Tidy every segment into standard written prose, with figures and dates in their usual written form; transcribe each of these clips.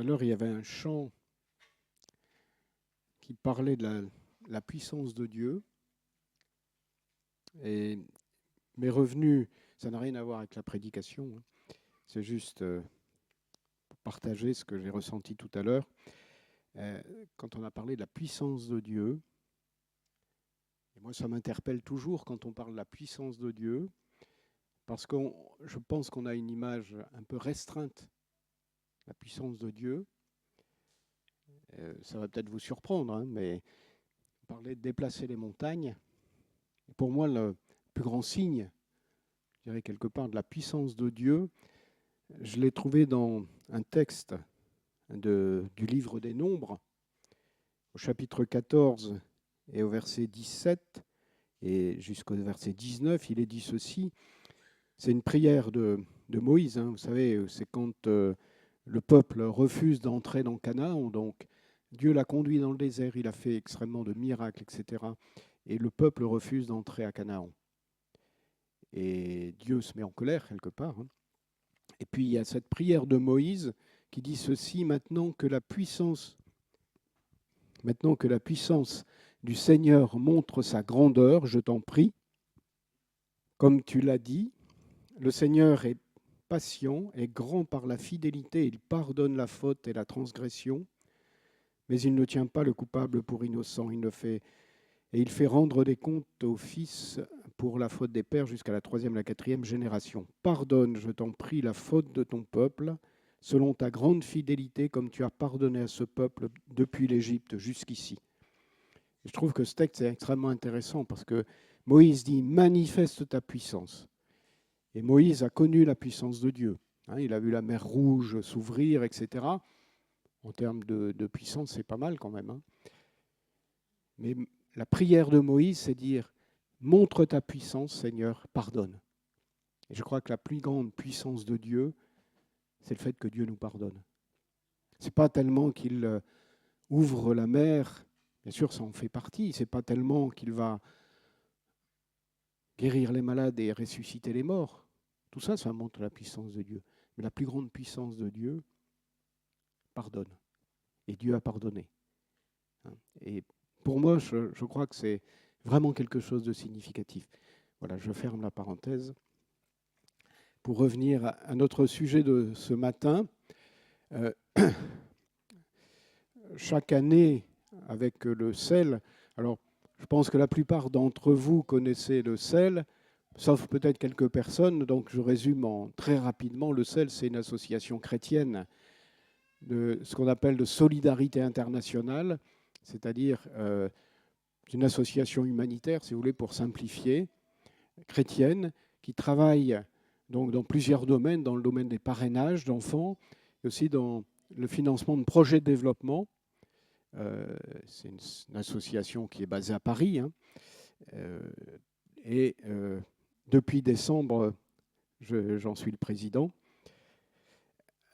à l'heure, il y avait un chant qui parlait de la puissance de Dieu. Et mes revenus, ça n'a rien à voir avec la prédication, hein. C'est juste pour partager ce que j'ai ressenti tout à l'heure. Quand on a parlé de la puissance de Dieu, et moi ça m'interpelle toujours quand on parle de la puissance de Dieu, parce que je pense qu'on a une image un peu restreinte de la puissance de Dieu. Ça va peut-être vous surprendre, hein, mais on parlait de déplacer les montagnes. Et pour moi, le plus grand signe, je dirais quelque part, de la puissance de Dieu, je l'ai trouvé dans un texte du livre des Nombres, au chapitre 14 et au verset 17 et jusqu'au verset 19, il est dit ceci. C'est une prière de Moïse, hein, vous savez, c'est quand le peuple refuse d'entrer dans Canaan, donc Dieu l'a conduit dans le désert, il a fait extrêmement de miracles, etc. Et le peuple refuse d'entrer à Canaan. Et Dieu se met en colère quelque part, hein. Et puis il y a cette prière de Moïse qui dit ceci, maintenant que la puissance du Seigneur montre sa grandeur, je t'en prie, comme tu l'as dit, le Seigneur est patient et grand par la fidélité, il pardonne la faute et la transgression, mais il ne tient pas le coupable pour innocent, il fait rendre des comptes aux fils pour la faute des pères jusqu'à la 3e, la 4e génération. Pardonne, je t'en prie, la faute de ton peuple, selon ta grande fidélité, comme tu as pardonné à ce peuple depuis l'Égypte jusqu'ici. Et je trouve que ce texte est extrêmement intéressant parce que Moïse dit « manifeste ta puissance ». Et Moïse a connu la puissance de Dieu. Il a vu la mer Rouge s'ouvrir, etc. En termes de puissance, c'est pas mal quand même, hein. Mais la prière de Moïse, c'est dire « montre ta puissance, Seigneur, pardonne ». Et je crois que la plus grande puissance de Dieu, c'est le fait que Dieu nous pardonne. Ce n'est pas tellement qu'il ouvre la mer, bien sûr ça en fait partie, ce n'est pas tellement qu'il va guérir les malades et ressusciter les morts. Tout ça, ça montre la puissance de Dieu. Mais la plus grande puissance de Dieu pardonne. Et Dieu a pardonné. Et pour moi, je crois que c'est vraiment quelque chose de significatif. Voilà, je ferme la parenthèse. Pour revenir à notre sujet de ce matin, chaque année, avec le sel, alors je pense que la plupart d'entre vous connaissez le sel, sauf peut-être quelques personnes, donc je résume très rapidement. Le sel, c'est une association chrétienne de ce qu'on appelle de solidarité internationale, c'est-à-dire une association humanitaire, si vous voulez, pour simplifier, chrétienne, qui travaille donc dans plusieurs domaines, dans le domaine des parrainages d'enfants, et aussi dans le financement de projets de développement. C'est une association qui est basée à Paris, hein. Et depuis décembre, j'en suis le président.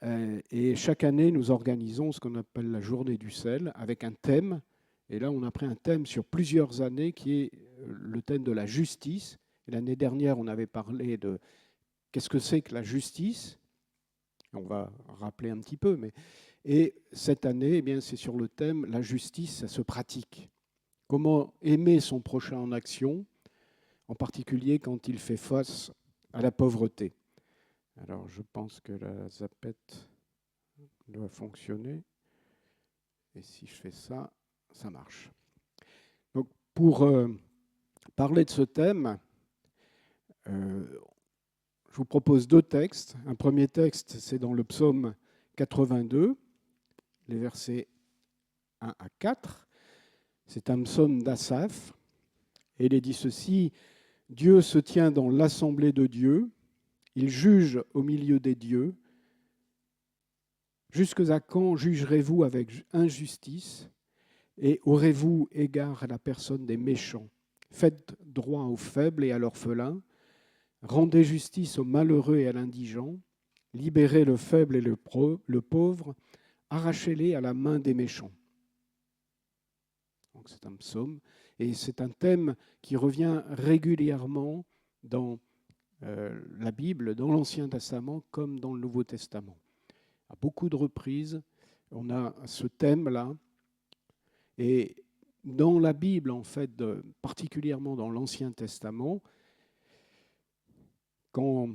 Et chaque année, nous organisons ce qu'on appelle la journée du sel avec un thème. Et là, on a pris un thème sur plusieurs années qui est le thème de la justice. Et l'année dernière, on avait parlé de qu'est-ce que c'est que la justice. On va rappeler un petit peu. Et cette année, eh bien, c'est sur le thème la justice, ça se pratique. Comment aimer son prochain en action, en particulier quand il fait face à la pauvreté. Alors, je pense que la zapette doit fonctionner. Et si je fais ça, ça marche. Donc, pour parler de ce thème, je vous propose deux textes. Un premier texte, c'est dans le psaume 82, les versets 1 à 4. C'est un psaume d'Asaph. Et il est dit ceci, « Dieu se tient dans l'assemblée de Dieu, il juge au milieu des dieux. Jusqu'à quand jugerez-vous avec injustice et aurez-vous égard à la personne des méchants? Faites droit aux faibles et à l'orphelin, rendez justice aux malheureux et à l'indigent, libérez le faible et le pauvre, arrachez-les à la main des méchants. » Donc c'est un psaume et c'est un thème qui revient régulièrement dans la Bible, dans l'Ancien Testament comme dans le Nouveau Testament. À beaucoup de reprises, on a ce thème-là. Et dans la Bible, en fait, particulièrement dans l'Ancien Testament, quand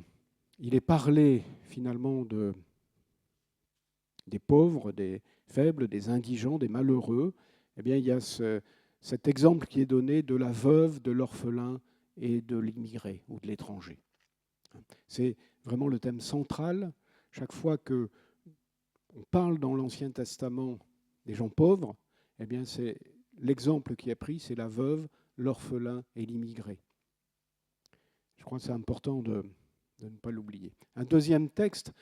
il est parlé finalement des pauvres, des faibles, des indigents, des malheureux, eh bien, il y a cet exemple qui est donné de la veuve, de l'orphelin et de l'immigré ou de l'étranger. C'est vraiment le thème central. Chaque fois que on parle dans l'Ancien Testament des gens pauvres, eh bien, c'est l'exemple qui est pris, c'est la veuve, l'orphelin et l'immigré. Je crois que c'est important de ne pas l'oublier. Un deuxième texte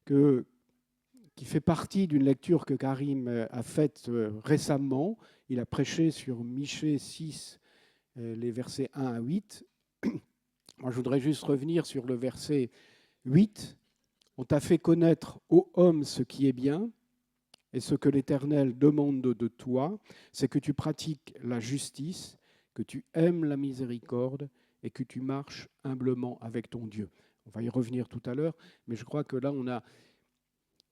qui fait partie d'une lecture que Karim a faite récemment. Il a prêché sur Michée 6, les versets 1 à 8. Moi, je voudrais juste revenir sur le verset 8. On t'a fait connaître, ô homme, ce qui est bien, et ce que l'Éternel demande de toi, c'est que tu pratiques la justice, que tu aimes la miséricorde et que tu marches humblement avec ton Dieu. On va y revenir tout à l'heure, mais je crois que là, on a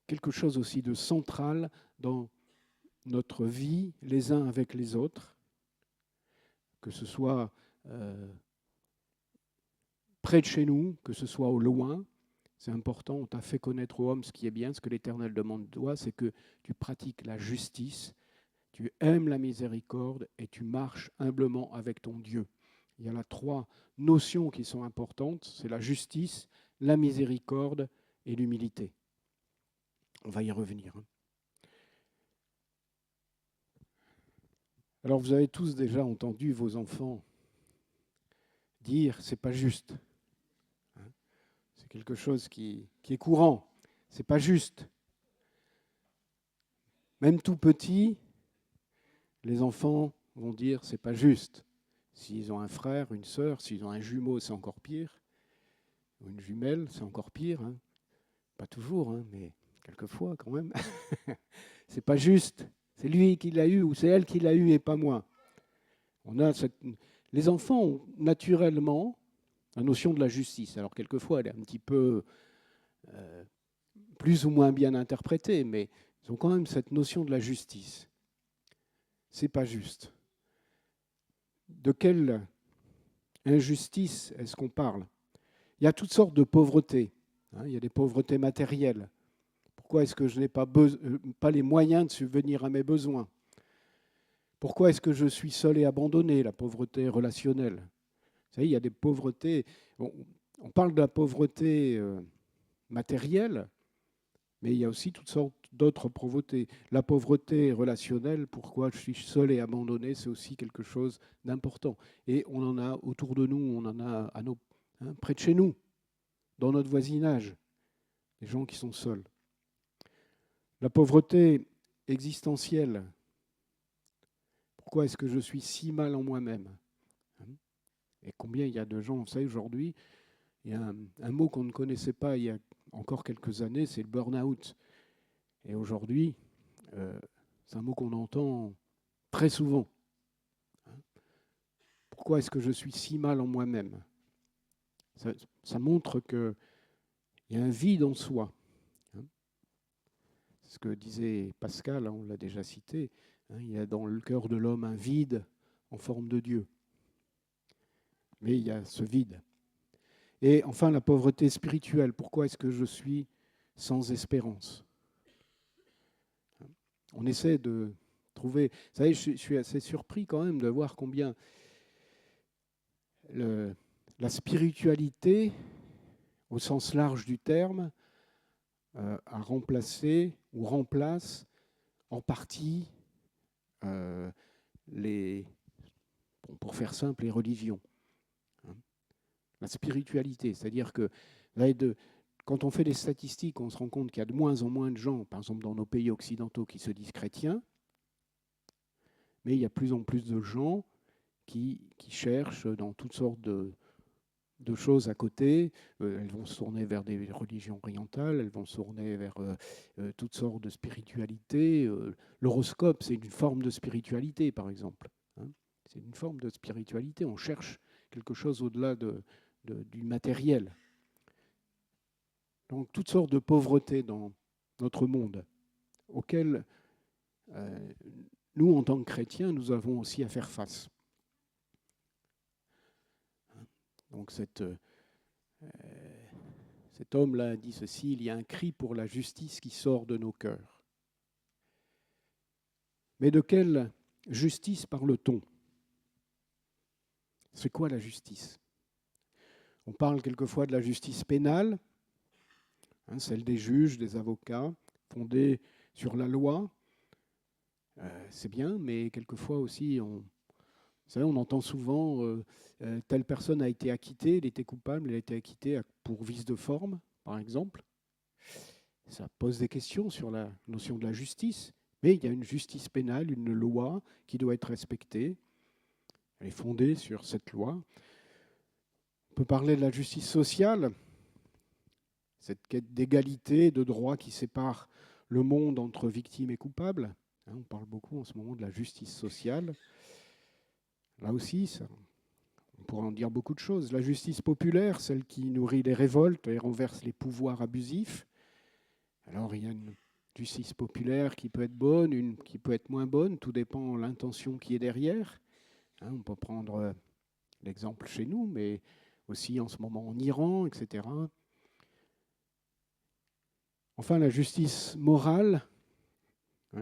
quelque chose aussi de central dans notre vie les uns avec les autres, que ce soit près de chez nous, que ce soit au loin. C'est important, on t'a fait connaître aux hommes ce qui est bien, ce que l'Éternel demande de toi, c'est que tu pratiques la justice, tu aimes la miséricorde et tu marches humblement avec ton Dieu. Il y a là 3 notions qui sont importantes, c'est la justice, la miséricorde et l'humilité. On va y revenir. Alors vous avez tous déjà entendu vos enfants dire « c'est pas juste ». C'est quelque chose qui est courant. C'est pas juste. Même tout petit, les enfants vont dire c'est pas juste. S'ils ont un frère, une sœur, s'ils ont un jumeau, c'est encore pire. Ou une jumelle, c'est encore pire. Hein. Pas toujours, hein, mais quelquefois quand même. C'est pas juste. C'est lui qui l'a eu ou c'est elle qui l'a eu et pas moi. Les enfants ont naturellement la notion de la justice. Alors quelquefois, elle est un petit peu plus ou moins bien interprétée, mais ils ont quand même cette notion de la justice. C'est pas juste. De quelle injustice est-ce qu'on parle? Il y a toutes sortes de pauvretés. Hein, il y a des pauvretés matérielles. Pourquoi est-ce que je n'ai pas les moyens de subvenir à mes besoins? Pourquoi est-ce que je suis seul et abandonné? La pauvreté relationnelle. Vous savez, il y a des pauvretés. On parle de la pauvreté matérielle, mais il y a aussi toutes sortes d'autres pauvretés. La pauvreté relationnelle, pourquoi je suis seul et abandonné, c'est aussi quelque chose d'important. Et on en a autour de nous, on en a près de chez nous, dans notre voisinage, des gens qui sont seuls. La pauvreté existentielle, pourquoi est-ce que je suis si mal en moi-même? Et combien il y a de gens, vous savez, aujourd'hui, il y a un mot qu'on ne connaissait pas il y a encore quelques années, c'est le burn-out. Et aujourd'hui, c'est un mot qu'on entend très souvent. Pourquoi est-ce que je suis si mal en moi-même? Ça montre qu'il y a un vide en soi. C'est ce que disait Pascal, on l'a déjà cité. Il y a dans le cœur de l'homme un vide en forme de Dieu. Mais il y a ce vide. Et enfin, la pauvreté spirituelle. Pourquoi est-ce que je suis sans espérance? On essaie de trouver... Vous savez, je suis assez surpris quand même de voir combien la spiritualité, au sens large du terme, a remplacé ou remplace en partie pour faire simple, les religions. La spiritualité, c'est-à-dire que quand on fait des statistiques, on se rend compte qu'il y a de moins en moins de gens, par exemple dans nos pays occidentaux, qui se disent chrétiens, mais il y a de plus en plus de gens qui cherchent dans toutes sortes de choses à côté. Elles vont se tourner vers des religions orientales, elles vont se tourner vers toutes sortes de spiritualités. L'horoscope, c'est une forme de spiritualité, par exemple. C'est une forme de spiritualité. On cherche quelque chose au-delà du matériel. Donc, toutes sortes de pauvretés dans notre monde, auxquelles nous, en tant que chrétiens, nous avons aussi à faire face. Donc cet homme-là dit ceci: il y a un cri pour la justice qui sort de nos cœurs. Mais de quelle justice parle-t-on? C'est quoi la justice? On parle quelquefois de la justice pénale, celle des juges, des avocats, fondée sur la loi. C'est bien, mais quelquefois aussi, vous savez, on entend souvent telle personne a été acquittée, elle était coupable, elle a été acquittée pour vice de forme, par exemple. Ça pose des questions sur la notion de la justice, mais il y a une justice pénale, une loi qui doit être respectée. Elle est fondée sur cette loi. On peut parler de la justice sociale, cette quête d'égalité, de droit qui sépare le monde entre victimes et coupables. On parle beaucoup en ce moment de la justice sociale. Là aussi, on pourrait en dire beaucoup de choses. La justice populaire, celle qui nourrit les révoltes et renverse les pouvoirs abusifs. Alors, il y a une justice populaire qui peut être bonne, une qui peut être moins bonne, tout dépend de l'intention qui est derrière. On peut prendre l'exemple chez nous, mais aussi en ce moment en Iran, etc. Enfin, la justice morale,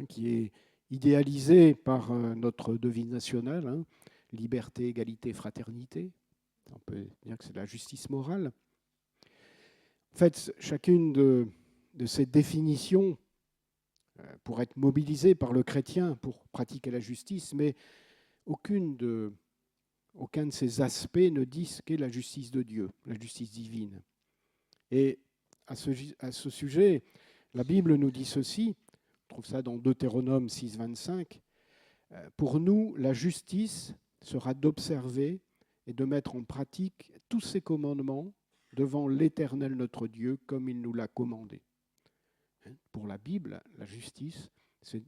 qui est idéalisée par notre devise nationale, liberté, égalité, fraternité. On peut dire que c'est la justice morale. En fait, chacune de ces définitions pour être mobilisée par le chrétien pour pratiquer la justice, mais aucun de ces aspects ne dit ce qu'est la justice de Dieu, la justice divine. Et à ce sujet, la Bible nous dit ceci, on trouve ça dans Deutéronome 6, 25, pour nous, la justice sera d'observer et de mettre en pratique tous ces commandements devant l'Éternel notre Dieu, comme il nous l'a commandé. Pour la Bible, la justice, c'est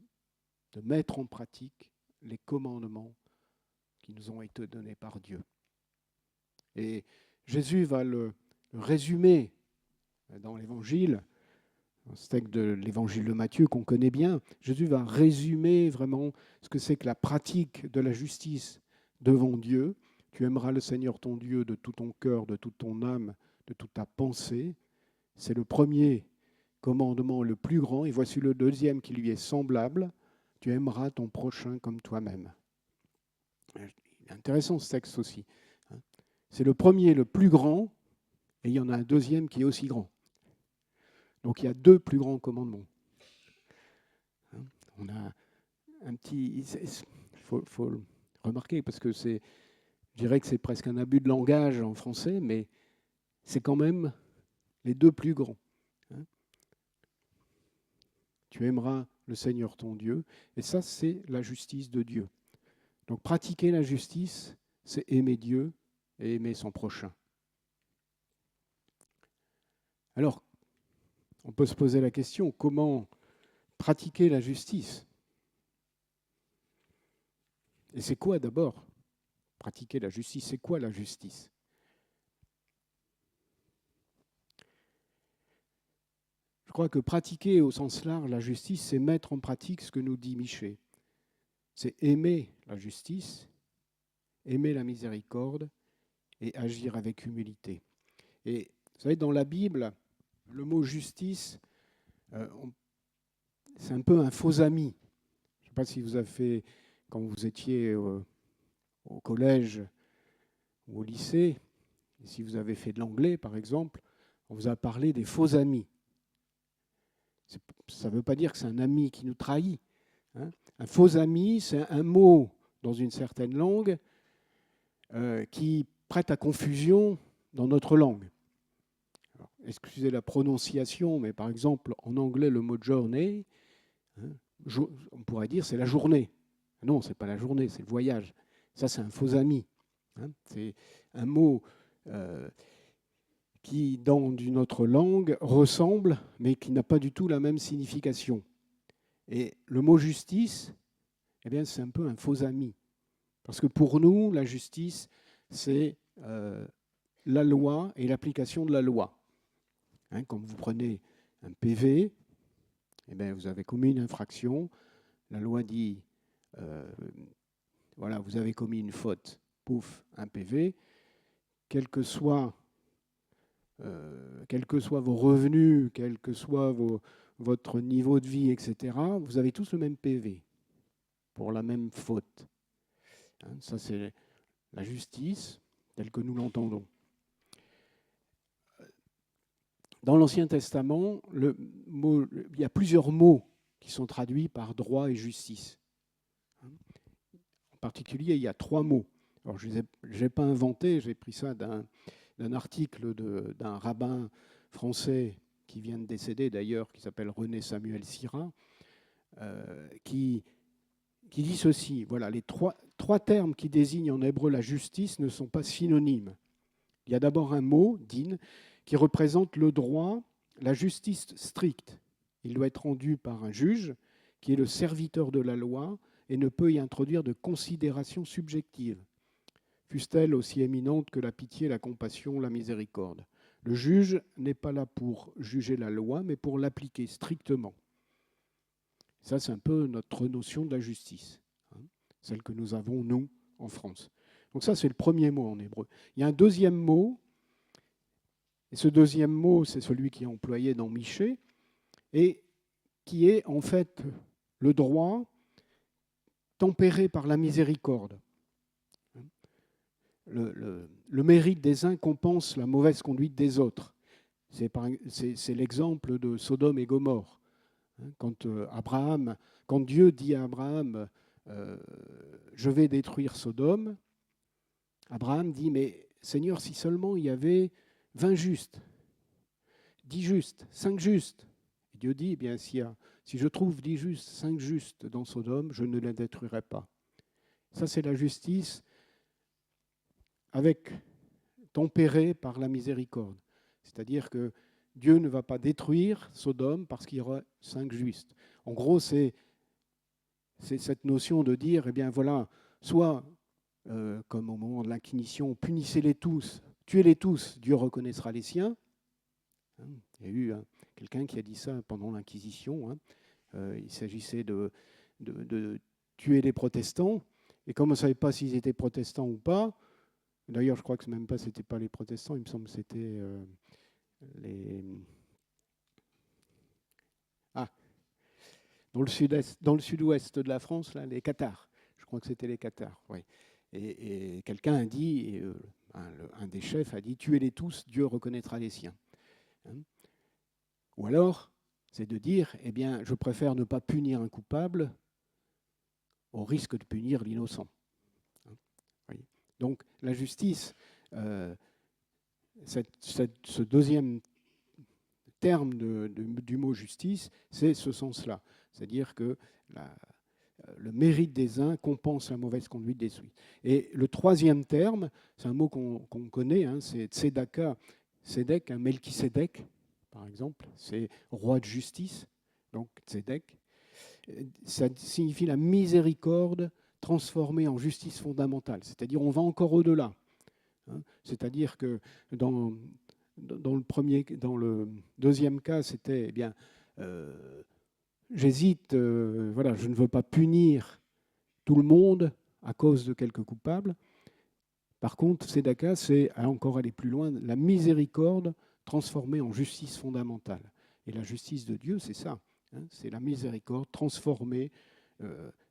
de mettre en pratique les commandements qui nous ont été donnés par Dieu. Et Jésus va le résumer dans l'Évangile, dans ce texte de l'Évangile de Matthieu qu'on connaît bien. Jésus va résumer vraiment ce que c'est que la pratique de la justice devant Dieu. Tu aimeras le Seigneur ton Dieu de tout ton cœur, de toute ton âme, de toute ta pensée. C'est le premier commandement le plus grand, et voici le deuxième qui lui est semblable. Tu aimeras ton prochain comme toi-même. C'est intéressant ce texte aussi. C'est le premier, le plus grand, et il y en a un deuxième qui est aussi grand. Donc il y a deux plus grands commandements. On a un petit... Il faut le remarquer, parce que je dirais que c'est presque un abus de langage en français, mais c'est quand même les deux plus grands. Tu aimeras le Seigneur ton Dieu, et ça c'est la justice de Dieu. Donc pratiquer la justice, c'est aimer Dieu et aimer son prochain. Alors, on peut se poser la question, comment pratiquer la justice? Et c'est quoi d'abord pratiquer la justice? C'est quoi la justice? Je crois que pratiquer au sens large la justice, c'est mettre en pratique ce que nous dit Michée. C'est aimer la justice, aimer la miséricorde et agir avec humilité. Et vous savez, dans la Bible, le mot justice, c'est un peu un faux ami. Je ne sais pas si vous avez fait, quand vous étiez au collège ou au lycée, et si vous avez fait de l'anglais par exemple, on vous a parlé des faux amis. Ça ne veut pas dire que c'est un ami qui nous trahit. Un faux ami, c'est un mot dans une certaine langue qui prête à confusion dans notre langue. Alors, excusez la prononciation, mais par exemple, en anglais, le mot journey, on pourrait dire c'est la journée. Non, ce n'est pas la journée, c'est le voyage. Ça, c'est un faux ami. C'est un mot qui, dans une autre langue, ressemble, mais qui n'a pas du tout la même signification. Et le mot justice, eh bien, c'est un peu un faux ami. Parce que pour nous, la justice, c'est la loi et l'application de la loi. Quand vous prenez un PV, eh bien, vous avez commis une infraction, La loi dit, voilà, vous avez commis une faute, pouf, un PV, quel que soit vos revenus, quel que soit votre niveau de vie, etc., vous avez tous le même PV pour la même faute. Hein, ça, c'est la justice telle que nous l'entendons. Dans l'Ancien Testament, il y a plusieurs mots qui sont traduits par droit et justice. En particulier, il y a 3 mots. Alors, je n'ai pas inventé, j'ai pris ça d'un article d'un rabbin français qui vient de décéder d'ailleurs, qui s'appelle René Samuel Sira, qui dit ceci. Voilà, les trois termes qui désignent en hébreu la justice ne sont pas synonymes. Il y a d'abord un mot, din, qui représente le droit, la justice stricte. Il doit être rendu par un juge qui est le serviteur de la loi et ne peut y introduire de considérations subjectives, fussent-elles aussi éminentes que la pitié, la compassion, la miséricorde. Le juge n'est pas là pour juger la loi, mais pour l'appliquer strictement. Ça, c'est un peu notre notion de la justice, celle que nous avons, nous, en France. Donc ça, c'est le premier mot en hébreu. Il y a un deuxième mot, et ce deuxième mot, c'est celui qui est employé dans Michée, et qui est en fait le droit tempéré par la miséricorde. Le mérite des uns compense la mauvaise conduite des autres. C'est l'exemple de Sodome et Gomorrhe. Quand Dieu dit à Abraham, je vais détruire Sodome, Abraham dit, mais Seigneur, si seulement il y avait 20 justes, 10 justes, 5 justes. Et Dieu dit, eh bien, si je trouve 10 justes, 5 justes dans Sodome, je ne les détruirai pas. Ça, c'est la justice tempérée par la miséricorde. C'est-à-dire que Dieu ne va pas détruire Sodome parce qu'il y aura 5 justes. En gros, c'est cette notion de dire, eh bien voilà, soit comme au moment de l'Inquisition, punissez-les tous, tuez-les tous, Dieu reconnaîtra les siens. Il y a eu quelqu'un qui a dit ça pendant l'Inquisition. Il s'agissait de tuer les protestants, et comme on ne savait pas s'ils étaient protestants ou pas, d'ailleurs je crois que même pas c'était pas les protestants, il me semble que c'était dans le sud-ouest de la France, là, les Cathares. Je crois que c'était les Cathares, oui. Et quelqu'un a dit, un des chefs a dit, tuez-les tous, Dieu reconnaîtra les siens. Ou alors, c'est de dire, eh bien, je préfère ne pas punir un coupable au risque de punir l'innocent. Donc, la justice, ce deuxième terme du mot justice, c'est ce sens-là. C'est-à-dire que le mérite des uns compense la mauvaise conduite des autres. Et le troisième terme, c'est un mot qu'on connaît, c'est tzedaka, tzedek, Melchisédek, par exemple, c'est roi de justice, donc tzedek. Ça signifie la miséricorde transformée en justice fondamentale, c'est-à-dire on va encore au-delà. C'est-à-dire que dans le deuxième cas, c'était, eh bien, j'hésite, voilà, je ne veux pas punir tout le monde à cause de quelques coupables. Par contre, tzedaka, c'est encore aller plus loin, la miséricorde transformée en justice fondamentale. Et la justice de Dieu, c'est ça, c'est la miséricorde transformée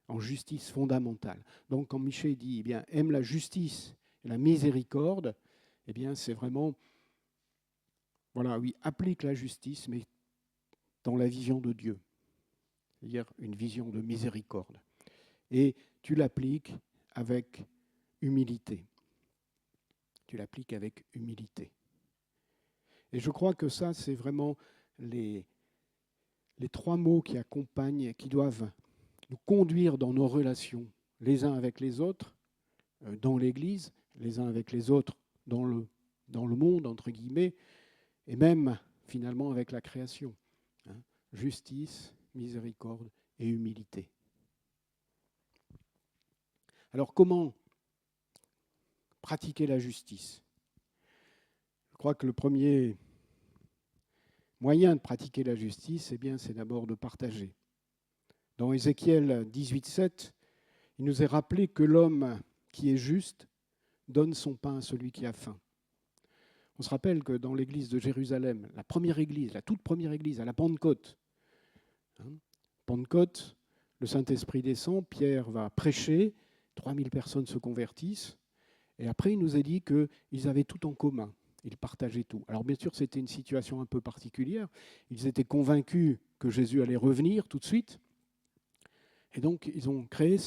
en justice fondamentale. Donc, quand Michée dit, eh bien, aime la justice et la miséricorde, eh bien, c'est vraiment, voilà, oui, applique la justice, mais dans la vision de Dieu, c'est-à-dire une vision de miséricorde. Et tu l'appliques avec humilité. Tu l'appliques avec humilité. Et je crois que ça, c'est vraiment les 3 mots qui accompagnent, qui doivent nous conduire dans nos relations, les uns avec les autres, dans l'Église, les uns avec les autres, dans le monde, entre guillemets, et même, finalement, avec la création. Justice, miséricorde et humilité. Alors, comment pratiquer la justice? Je crois que le premier moyen de pratiquer la justice, eh bien, c'est d'abord de partager. Dans Ézéchiel 18,7, il nous est rappelé que l'homme qui est juste donne son pain à celui qui a faim. On se rappelle que dans l'église de Jérusalem, la première église, la toute première église, à la Pentecôte, Pentecôte, le Saint-Esprit descend, Pierre va prêcher, 3000 personnes se convertissent, et après il nous a dit qu'ils avaient tout en commun, ils partageaient tout. Alors bien sûr, c'était une situation un peu particulière, ils étaient convaincus que Jésus allait revenir tout de suite, et donc ils ont créé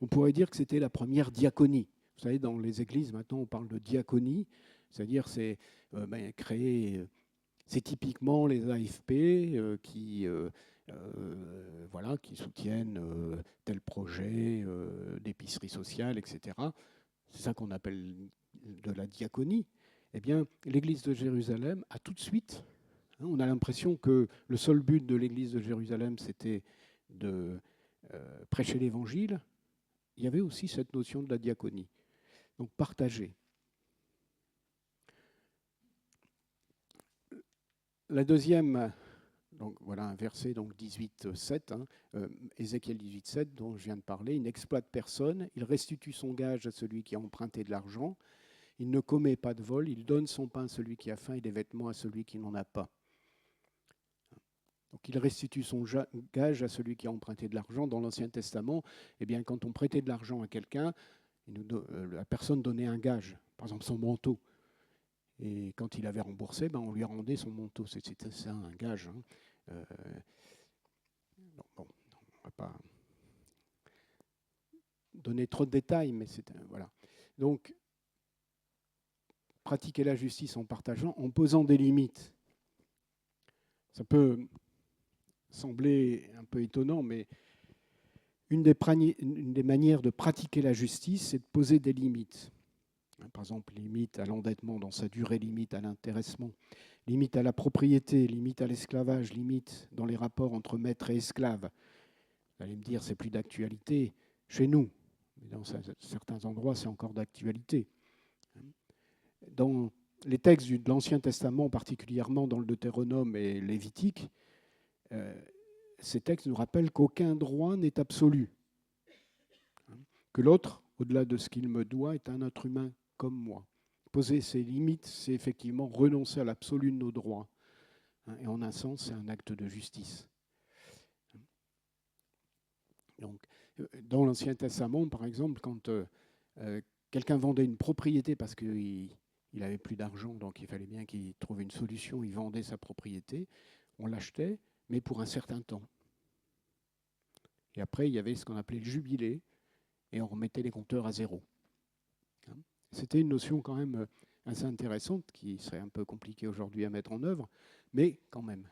on pourrait dire que c'était la première diaconie. Vous savez, dans les églises, maintenant, on parle de diaconie, c'est-à-dire c'est créé, c'est typiquement les AFP qui soutiennent tel projet d'épicerie sociale, etc. C'est ça qu'on appelle de la diaconie. Eh bien, l'église de Jérusalem a tout de suite, on a l'impression que le seul but de l'église de Jérusalem, c'était de prêcher l'évangile. Il y avait aussi cette notion de la diaconie. Donc, partager. La deuxième, donc voilà un verset, donc 18,7, Ézéchiel 18,7, dont je viens de parler. Il n'exploite personne, il restitue son gage à celui qui a emprunté de l'argent, il ne commet pas de vol, il donne son pain à celui qui a faim et des vêtements à celui qui n'en a pas. Donc il restitue son gage à celui qui a emprunté de l'argent. Dans l'Ancien Testament, eh bien, quand on prêtait de l'argent à quelqu'un, la personne donnait un gage, par exemple son manteau. Et quand il avait remboursé, on lui rendait son manteau. C'était ça, un gage. Bon, on ne va pas donner trop de détails, mais c'est voilà. Donc, pratiquer la justice en partageant, en posant des limites. Ça peut sembler un peu étonnant, mais une des manières de pratiquer la justice, c'est de poser des limites. Par exemple, limite à l'endettement dans sa durée, limite à l'intéressement, limite à la propriété, limite à l'esclavage, limite dans les rapports entre maître et esclave. Vous allez me dire, c'est plus d'actualité chez nous. Mais dans certains endroits, c'est encore d'actualité. Dans les textes de l'Ancien Testament, particulièrement dans le Deutéronome et Lévitique, ces textes nous rappellent qu'aucun droit n'est absolu. Que l'autre, au-delà de ce qu'il me doit, est un être humain comme moi. Poser ses limites, c'est effectivement renoncer à l'absolu de nos droits. Et en un sens, c'est un acte de justice. Donc, dans l'Ancien Testament, par exemple, quand quelqu'un vendait une propriété parce qu'il n'avait plus d'argent, donc il fallait bien qu'il trouve une solution, il vendait sa propriété, on l'achetait, mais pour un certain temps. Et après, il y avait ce qu'on appelait le jubilé, et on remettait les compteurs à zéro. C'était une notion quand même assez intéressante, qui serait un peu compliquée aujourd'hui à mettre en œuvre, mais quand même.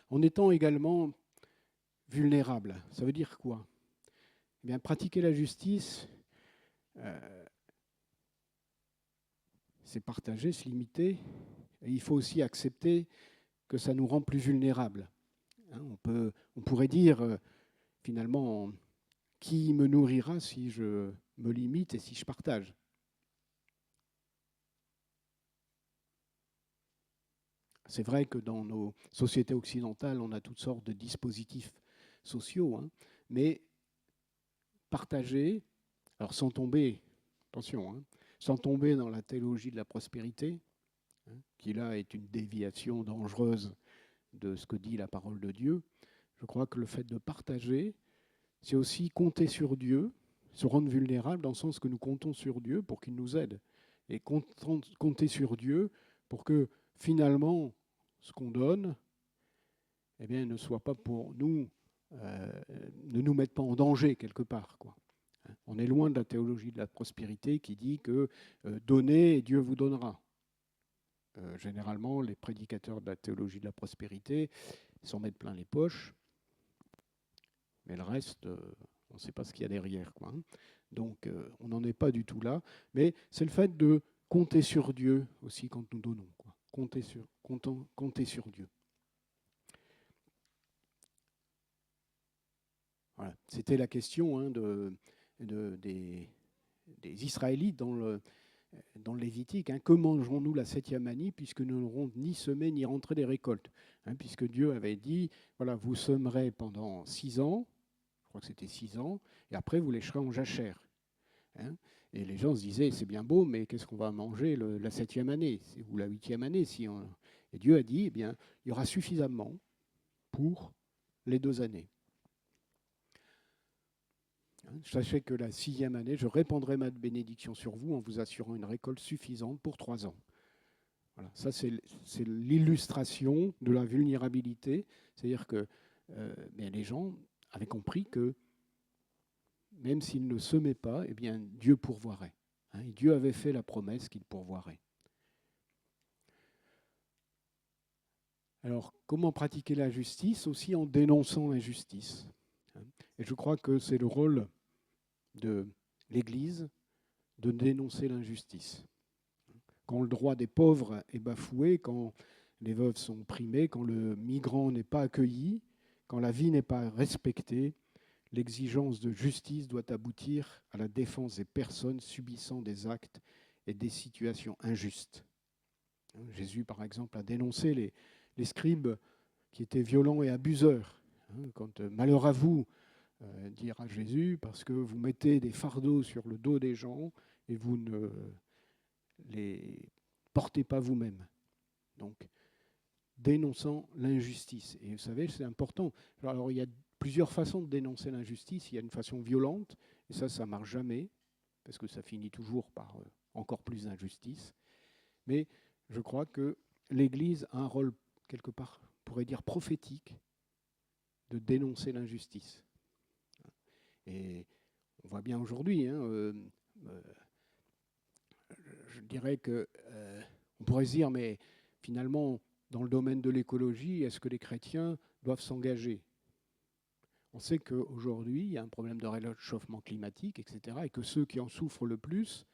En étant également vulnérable, ça veut dire quoi ? Eh bien, pratiquer la justice, c'est partager, se limiter, et il faut aussi accepter que ça nous rend plus vulnérables. On pourrait dire, finalement, qui me nourrira si je me limite et si je partage ? C'est vrai que dans nos sociétés occidentales, on a toutes sortes de dispositifs sociaux, mais partager, alors sans tomber, attention, sans tomber dans la théologie de la prospérité, qui là est une déviation dangereuse de ce que dit la parole de Dieu, je crois que le fait de partager, c'est aussi compter sur Dieu, se rendre vulnérable dans le sens que nous comptons sur Dieu pour qu'il nous aide. Et compter sur Dieu pour que finalement, ce qu'on donne, eh bien, ne soit pas pour nous, ne nous mette pas en danger quelque part, quoi. On est loin de la théologie de la prospérité qui dit que donnez et Dieu vous donnera. Généralement, les prédicateurs de la théologie de la prospérité s'en mettent plein les poches, mais le reste, on ne sait pas ce qu'il y a derrière, quoi. Donc, on n'en est pas du tout là. Mais c'est le fait de compter sur Dieu aussi quand nous donnons, quoi. Compter sur Dieu. Voilà. C'était la question des Israélites dans le Lévitique, que mangerons-nous la 7e année, puisque nous n'aurons ni semé ni rentré des récoltes, puisque Dieu avait dit, voilà, vous semerez pendant 6 ans, je crois que c'était 6 ans, et après vous lécherez en jachère. Et les gens se disaient, c'est bien beau, mais qu'est-ce qu'on va manger la 7e année ou la 8e année Et Dieu a dit, eh bien, il y aura suffisamment pour les 2 années. Sachez que la 6e année, je répandrai ma bénédiction sur vous en vous assurant une récolte suffisante pour 3 ans. Voilà, ça c'est l'illustration de la vulnérabilité. C'est-à-dire que les gens avaient compris que même s'ils ne semaient pas, eh bien, Dieu pourvoirait. Et Dieu avait fait la promesse qu'il pourvoirait. Alors, comment pratiquer la justice? Aussi en dénonçant l'injustice. Et je crois que c'est le rôle de l'Église de dénoncer l'injustice. Quand le droit des pauvres est bafoué, quand les veuves sont opprimées, quand le migrant n'est pas accueilli, quand la vie n'est pas respectée, l'exigence de justice doit aboutir à la défense des personnes subissant des actes et des situations injustes. Jésus, par exemple, a dénoncé les scribes qui étaient violents et abuseurs. Quand malheur à vous, dira Jésus, parce que vous mettez des fardeaux sur le dos des gens et vous ne les portez pas vous-même. Donc, dénonçant l'injustice. Et vous savez, c'est important. Alors, il y a plusieurs façons de dénoncer l'injustice. Il y a une façon violente, et ça ne marche jamais, parce que ça finit toujours par encore plus d'injustice. Mais je crois que l'Église a un rôle, quelque part, on pourrait dire prophétique, de dénoncer l'injustice. Et on voit bien aujourd'hui, je dirais que on pourrait se dire, mais finalement, dans le domaine de l'écologie, est-ce que les chrétiens doivent s'engager? On sait qu'aujourd'hui, il y a un problème de réchauffement climatique, etc., et que ceux qui en souffrent le plus,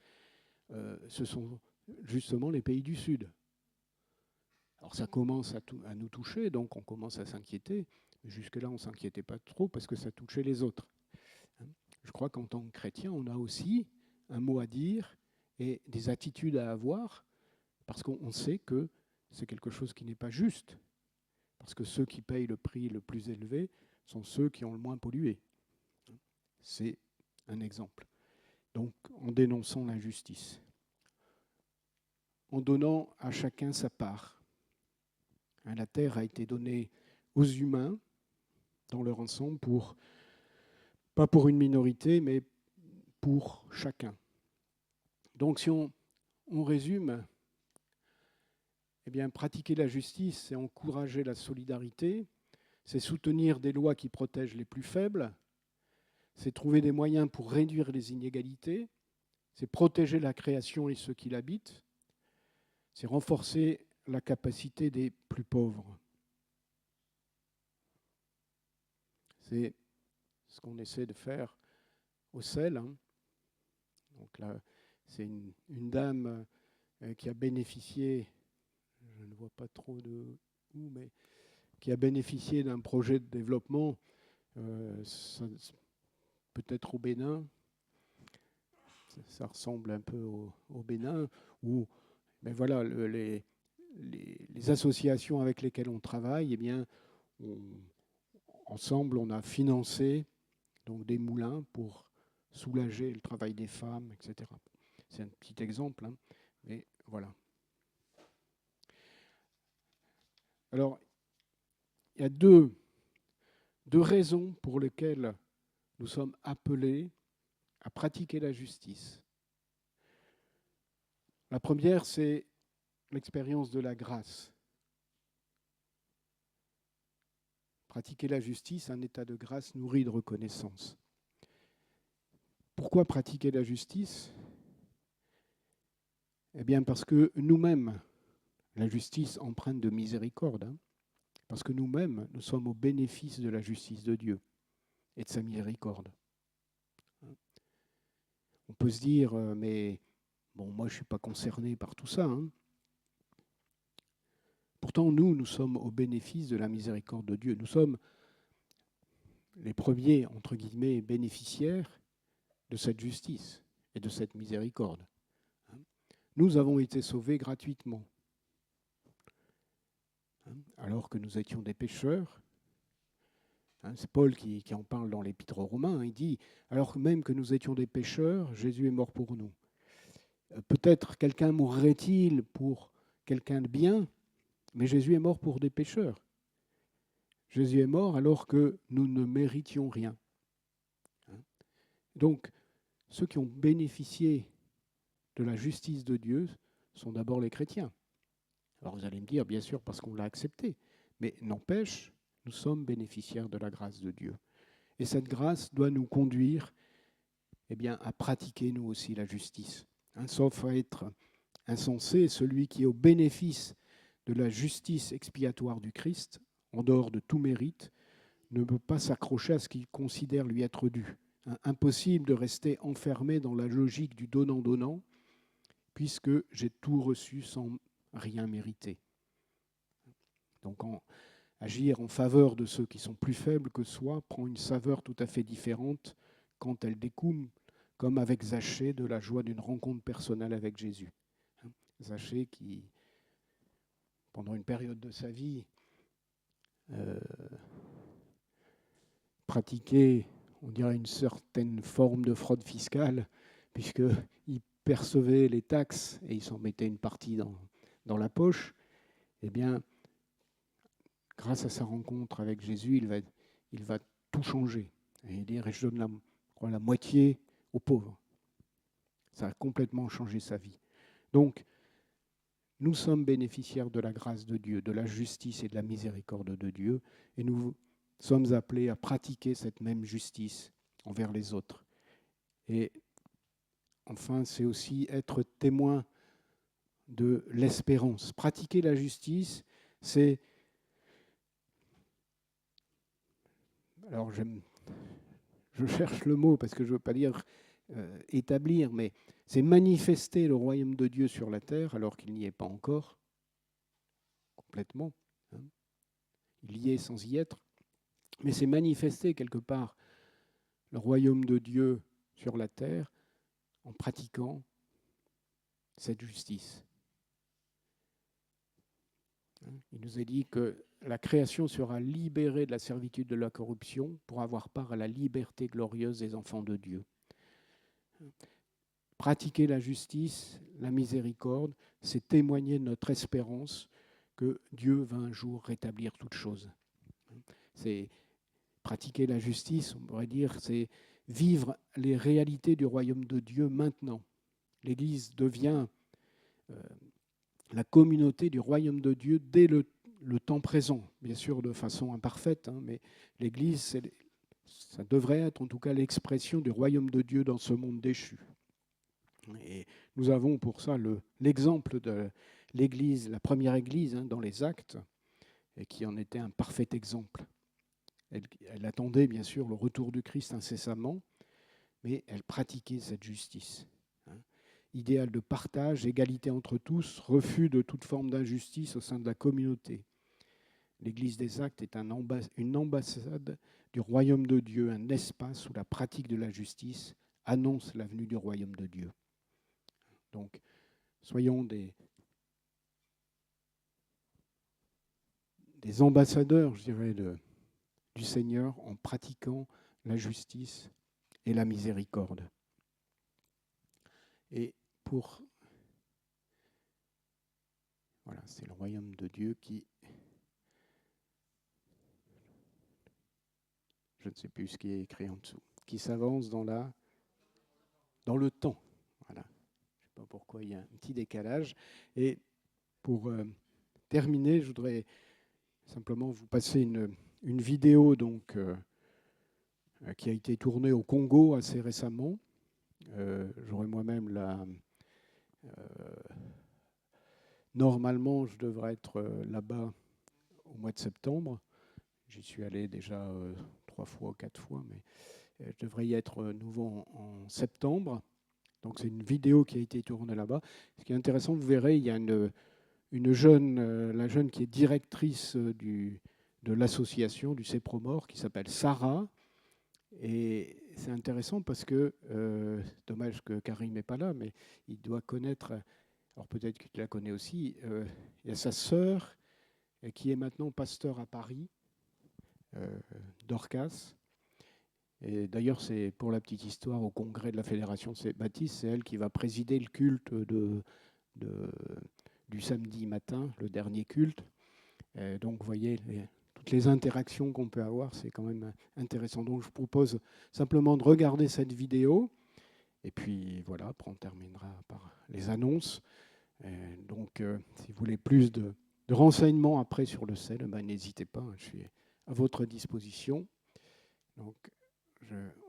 ce sont justement les pays du Sud. Alors ça commence à nous toucher, donc on commence à s'inquiéter. Jusque-là, on ne s'inquiétait pas trop parce que ça touchait les autres. Je crois qu'en tant que chrétien, on a aussi un mot à dire et des attitudes à avoir, parce qu'on sait que c'est quelque chose qui n'est pas juste, parce que ceux qui payent le prix le plus élevé sont ceux qui ont le moins pollué. C'est un exemple. Donc, en dénonçant l'injustice, en donnant à chacun sa part. La terre a été donnée aux humains dans leur ensemble, pas pour une minorité, mais pour chacun. Donc, si on résume, eh bien, pratiquer la justice, c'est encourager la solidarité, c'est soutenir des lois qui protègent les plus faibles, c'est trouver des moyens pour réduire les inégalités, c'est protéger la création et ceux qui l'habitent, c'est renforcer la capacité des plus pauvres. C'est ce qu'on essaie de faire au CEL. Donc là, c'est une dame qui a bénéficié, je ne vois pas trop de où, mais qui a bénéficié d'un projet de développement, peut-être au Bénin. Ça ressemble un peu au Bénin, où ben voilà, les associations avec lesquelles on travaille, eh bien, ensemble, on a financé donc, des moulins pour soulager le travail des femmes, etc. C'est un petit exemple, mais voilà. Alors, il y a deux raisons pour lesquelles nous sommes appelés à pratiquer la justice. La première, c'est l'expérience de la grâce. Pratiquer la justice, un état de grâce nourri de reconnaissance. Pourquoi pratiquer la justice? Eh bien, parce que nous-mêmes, la justice empreinte de miséricorde, parce que nous-mêmes, nous sommes au bénéfice de la justice de Dieu et de sa miséricorde. On peut se dire, mais bon, moi je ne suis pas concerné par tout ça. Pourtant, nous sommes au bénéfice de la miséricorde de Dieu. Nous sommes les premiers, entre guillemets, bénéficiaires de cette justice et de cette miséricorde. Nous avons été sauvés gratuitement, alors que nous étions des pécheurs. C'est Paul qui en parle dans l'Épître aux Romains. Il dit, alors même que nous étions des pécheurs, Jésus est mort pour nous. Peut-être quelqu'un mourrait-il pour quelqu'un de bien, mais Jésus est mort pour des pécheurs. Jésus est mort alors que nous ne méritions rien. Donc, ceux qui ont bénéficié de la justice de Dieu sont d'abord les chrétiens. Alors vous allez me dire, bien sûr, parce qu'on l'a accepté, mais n'empêche, nous sommes bénéficiaires de la grâce de Dieu. Et cette grâce doit nous conduire à pratiquer nous aussi la justice. Sauf à être insensé, celui qui est au bénéfice de la justice expiatoire du Christ, en dehors de tout mérite, ne peut pas s'accrocher à ce qu'il considère lui être dû. Impossible de rester enfermé dans la logique du donnant-donnant, puisque j'ai tout reçu sans rien mériter. Donc agir en faveur de ceux qui sont plus faibles que soi prend une saveur tout à fait différente quand elle découle, comme avec Zachée, de la joie d'une rencontre personnelle avec Jésus. Zachée qui, pendant une période de sa vie, pratiquait, on dirait, une certaine forme de fraude fiscale, puisqu'il percevait les taxes et il s'en mettait une partie dans la poche. Eh bien, grâce à sa rencontre avec Jésus, il va tout changer. Et dire, je donne la moitié aux pauvres. Ça a complètement changé sa vie. Donc, nous sommes bénéficiaires de la grâce de Dieu, de la justice et de la miséricorde de Dieu, et nous sommes appelés à pratiquer cette même justice envers les autres. Et enfin, c'est aussi être témoin de l'espérance. Pratiquer la justice, c'est... Alors, je cherche le mot parce que je ne veux pas dire établir, mais c'est manifester le royaume de Dieu sur la terre alors qu'il n'y est pas encore, complètement. Il y est sans y être. Mais c'est manifester quelque part le royaume de Dieu sur la terre en pratiquant cette justice. Il nous est dit que la création sera libérée de la servitude de la corruption pour avoir part à la liberté glorieuse des enfants de Dieu. Pratiquer la justice, la miséricorde, c'est témoigner de notre espérance que Dieu va un jour rétablir toutes choses. C'est pratiquer la justice, on pourrait dire, c'est vivre les réalités du royaume de Dieu maintenant. L'Église devient la communauté du royaume de Dieu dès le temps présent, bien sûr de façon imparfaite, mais l'Église, ça devrait être en tout cas l'expression du royaume de Dieu dans ce monde déchu. Et nous avons pour ça l'exemple de l'Église, la première Église dans les Actes, et qui en était un parfait exemple. Elle attendait bien sûr le retour du Christ incessamment, mais elle pratiquait cette justice. Idéal de partage, égalité entre tous, refus de toute forme d'injustice au sein de la communauté. L'Église des Actes est une ambassade du royaume de Dieu, un espace où la pratique de la justice annonce la venue du royaume de Dieu. Donc, soyons des ambassadeurs, je dirais, du Seigneur en pratiquant la justice et la miséricorde. Et voilà, c'est le royaume de Dieu qui... Je ne sais plus ce qui est écrit en dessous. Qui s'avance dans le temps. Voilà. Je ne sais pas pourquoi il y a un petit décalage. Et pour terminer, je voudrais simplement vous passer une vidéo donc, qui a été tournée au Congo assez récemment. J'aurai moi-même normalement, je devrais être là-bas au mois de septembre. J'y suis allé déjà 3 fois ou 4 fois, mais je devrais y être nouveau en septembre. Donc c'est une vidéo qui a été tournée là-bas. Ce qui est intéressant, vous verrez, il y a une jeune, la jeune qui est directrice de l'association, du CEPROMOR, qui s'appelle Sarah. Et c'est intéressant parce que, dommage que Karim n'est pas là, mais il doit connaître Alors peut-être que tu la connais aussi. Il y a sa sœur qui est maintenant pasteur à Paris, Dorcas. Et d'ailleurs, c'est pour la petite histoire, au congrès de la Fédération Baptiste, c'est elle qui va présider le culte du samedi matin, le dernier culte. Et donc, vous voyez, toutes les interactions qu'on peut avoir, c'est quand même intéressant. Donc, je vous propose simplement de regarder cette vidéo. Et puis, voilà, après, on terminera par les annonces. Et donc, si vous voulez plus de renseignements après sur le sel, ben, n'hésitez pas, je suis à votre disposition. Donc,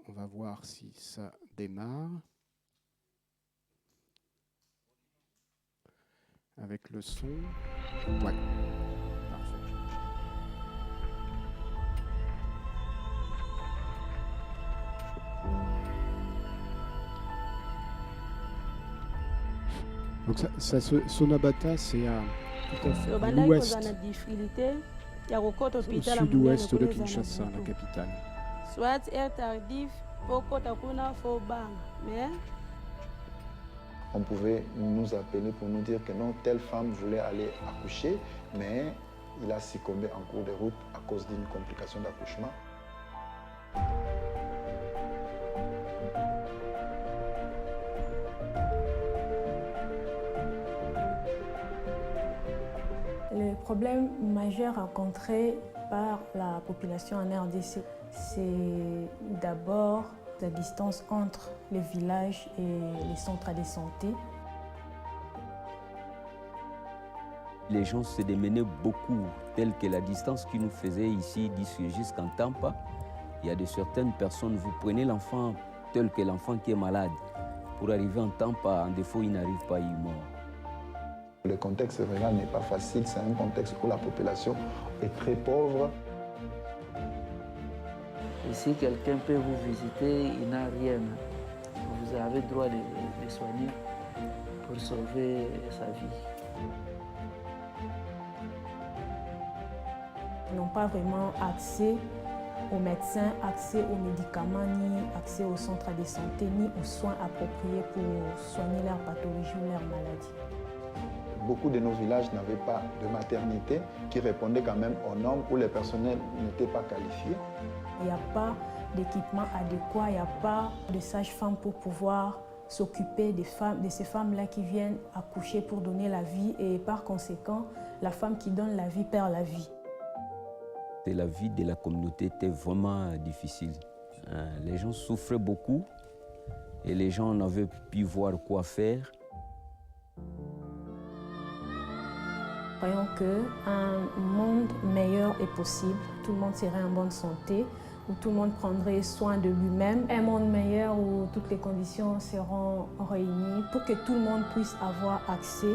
on va voir si ça démarre. Avec le son. Ouais. Parfait. Donc Sonabata, c'est à tout à fait l'ouest, au sud-ouest de Kinshasa, la capitale. Soit est tardif, on pouvait nous appeler pour nous dire que non, telle femme voulait aller accoucher, mais il a succombé en cours de route à cause d'une complication d'accouchement. Le problème majeur rencontré par la population en RDC, c'est d'abord la distance entre les villages et les centres de santé. Les gens se démenaient beaucoup, telle que la distance qui nous faisait ici jusqu'en Tampa. Il y a de certaines personnes, vous prenez l'enfant tel que l'enfant qui est malade. Pour arriver en Tampa, en défaut, il n'arrive pas, il meurt. Le contexte rural n'est pas facile, c'est un contexte où la population est très pauvre. Et si quelqu'un peut vous visiter, il n'a rien. Vous avez le droit de soigner pour sauver sa vie. Ils n'ont pas vraiment accès aux médecins, accès aux médicaments, ni accès aux centres de santé, ni aux soins appropriés pour soigner leurs pathologies ou leurs maladies. Beaucoup de nos villages n'avaient pas de maternité qui répondait quand même aux normes où les personnels n'étaient pas qualifiés. Il n'y a pas d'équipement adéquat, il n'y a pas de sage-femme pour pouvoir s'occuper de ces femmes-là qui viennent accoucher pour donner la vie et par conséquent, la femme qui donne la vie perd la vie. Et la vie de la communauté était vraiment difficile. Les gens souffraient beaucoup et les gens n'avaient pu voir quoi faire. Croyons qu'un monde meilleur est possible, tout le monde serait en bonne santé, où tout le monde prendrait soin de lui-même. Un monde meilleur où toutes les conditions seront réunies pour que tout le monde puisse avoir accès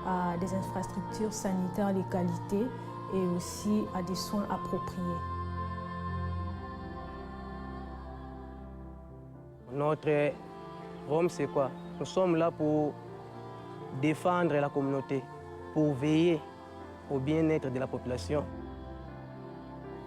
à des infrastructures sanitaires de qualité et aussi à des soins appropriés. Notre rôle, c'est quoi? Nous sommes là pour défendre la communauté, pour veiller au bien-être de la population.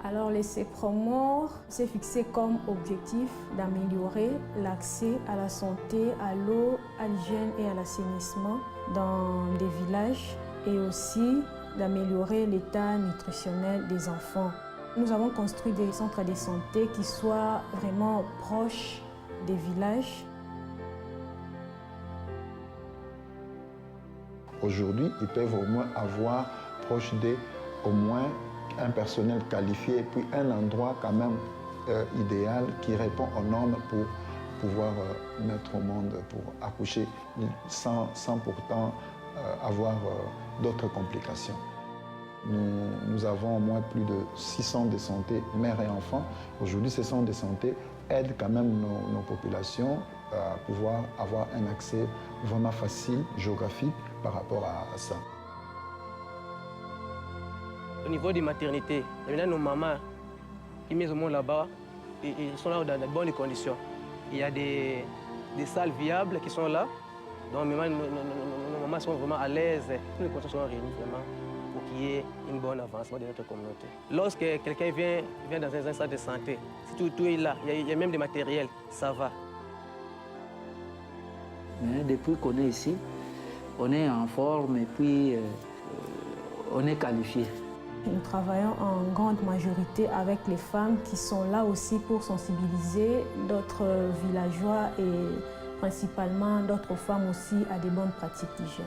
Alors, le CEPROMOR s'est fixé comme objectif d'améliorer l'accès à la santé, à l'eau, à l'hygiène et à l'assainissement dans des villages et aussi d'améliorer l'état nutritionnel des enfants. Nous avons construit des centres de santé qui soient vraiment proches des villages. Aujourd'hui, ils peuvent au moins avoir proche d'eux au moins un personnel qualifié et puis un endroit quand même idéal qui répond aux normes pour pouvoir mettre au monde, pour accoucher sans pourtant avoir d'autres complications. Nous avons au moins plus de 6 centres de santé mère et enfants. Aujourd'hui, ces centres de santé aident quand même nos populations à pouvoir avoir un accès vraiment facile, géographique, par rapport à ça. Au niveau des maternités, il y a nos mamans qui mettent au monde là-bas, ils sont là dans de bonnes conditions. Il y a des salles viables qui sont là, donc nos mamans sont vraiment à l'aise. Toutes les conditions sont réunies vraiment pour qu'il y ait une bonne avancement de notre communauté. Lorsque quelqu'un vient dans un centre de santé, si tout est là, il y a même des matériels, ça va. Mais depuis qu'on est ici, on est en forme et puis on est qualifié. Nous travaillons en grande majorité avec les femmes qui sont là aussi pour sensibiliser d'autres villageois et principalement d'autres femmes aussi à des bonnes pratiques d'hygiène.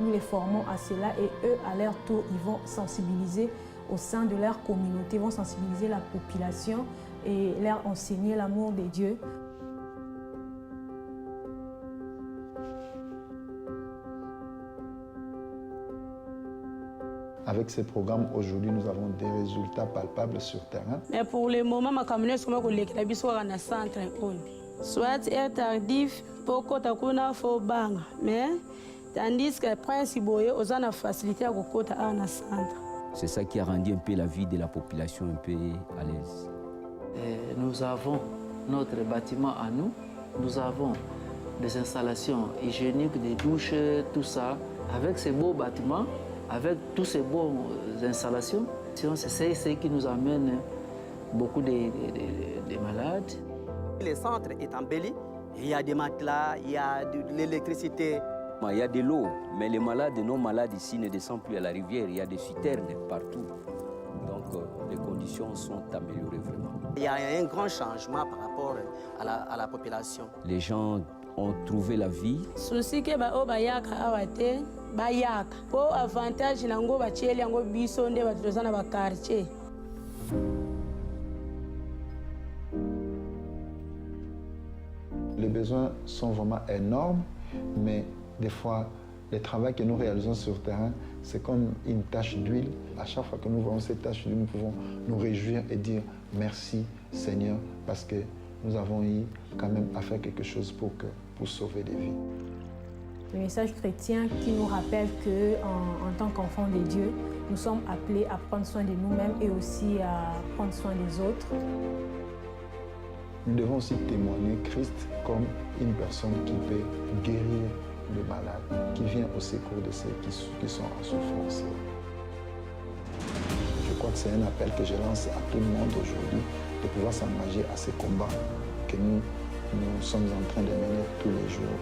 Nous les formons à cela et eux, à leur tour, ils vont sensibiliser au sein de leur communauté, vont sensibiliser la population et leur enseigner l'amour de Dieu. Avec ces programmes, aujourd'hui, nous avons des résultats palpables sur terrain. Mais pour le moment, ma communauté est comme les clubs sont dans centre. Soit est tardif, pour takuna fo banga, mais tandis que le principe aux en a facilité à côté à un centre. C'est ça qui a rendu un peu la vie de la population un peu à l'aise. Nous avons notre bâtiment à nous, nous avons des installations hygiéniques, des douches, tout ça. Avec ces beaux bâtiments, avec toutes ces bonnes installations, c'est ce qui nous amène beaucoup de malades. Le centre est embelli, il y a des matelas, il y a de l'électricité. Il y a de l'eau, mais les malades, nos malades ici ne descendent plus à la rivière, il y a des citernes partout. Donc les conditions sont améliorées vraiment. Il y a un grand changement par rapport à la population. Les gens ont trouvé la vie. Souci que ba obayaka awate bayaka. Pour avantage nango bacheli yango biso nde batozana ba quartier. Les besoins sont vraiment énormes, mais des fois, le travail que nous réalisons sur le terrain, c'est comme une tache d'huile. À chaque fois que nous voyons cette tache d'huile, nous pouvons nous réjouir et dire merci Seigneur, parce que nous avons eu quand même à faire quelque chose pour sauver des vies. Le message chrétien qui nous rappelle qu'en tant qu'enfants de Dieu, nous sommes appelés à prendre soin de nous-mêmes et aussi à prendre soin des autres. Nous devons aussi témoigner Christ comme une personne qui peut guérir le malade, qui vient au secours de ceux qui sont en souffrance. Je crois que c'est un appel que je lance à tout le monde aujourd'hui, de pouvoir s'engager à ces combats que nous sommes en train de mener tous les jours.